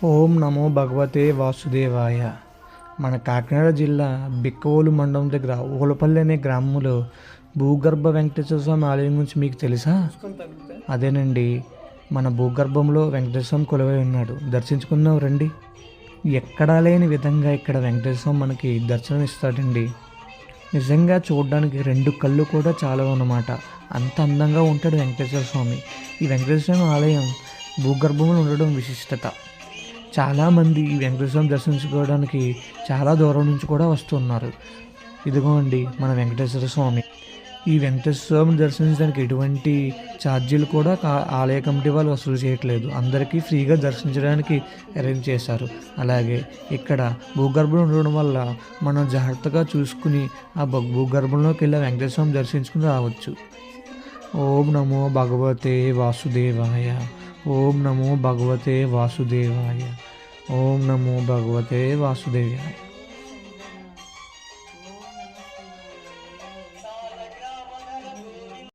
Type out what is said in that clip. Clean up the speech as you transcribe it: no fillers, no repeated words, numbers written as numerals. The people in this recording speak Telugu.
ఓం నమో భగవతే వాసుదేవాయ. మన కాకినాడ జిల్లా బిక్కవోలు మండలం దగ్గర ఊలపల్లి అనే గ్రామంలో భూగర్భ వెంకటేశ్వర స్వామి ఆలయం గురించి మీకు తెలుసా? అదేనండి, మన భూగర్భంలో వెంకటేశ్వర స్వామి కొలువై ఉన్నాడు. దర్శించుకుందాం రండి. ఎక్కడా లేని విధంగా ఇక్కడ వెంకటేశ్వర స్వామి మనకి దర్శనం ఇస్తాడండి. నిజంగా చూడడానికి రెండు కళ్ళు కూడా చాలా అన్నమాట. అంత అందంగా ఉంటాడు వెంకటేశ్వర స్వామి. ఈ వెంకటేశ్వర స్వామి ఆలయం భూగర్భంలో ఉండడం విశిష్టత. చాలామంది ఈ వెంకటేశ్వర స్వామి దర్శించుకోవడానికి చాలా దూరం నుంచి కూడా వస్తున్నారు. ఇదిగోండి మన వెంకటేశ్వర స్వామి. ఈ వెంకటేశ్వర స్వామిని దర్శించడానికి ఎటువంటి ఛార్జీలు కూడా ఆలయ కమిటీ వాళ్ళు వసూలు చేయట్లేదు. అందరికీ ఫ్రీగా దర్శించడానికి అరేంజ్ చేశారు. అలాగే ఇక్కడ భూగర్భంలో ఉండడం వల్ల మనం జాగ్రత్తగా చూసుకుని ఆ భూగర్భంలోకి వెళ్ళి వెంకటేశ్వర స్వామి దర్శించుకుని రావచ్చు. ఓం నమో భగవతే వాసుదేవాయ. ఓం నమో భగవతే వాసుదేవాయ. ఓం నమో భగవతే వాసుదేవాయ.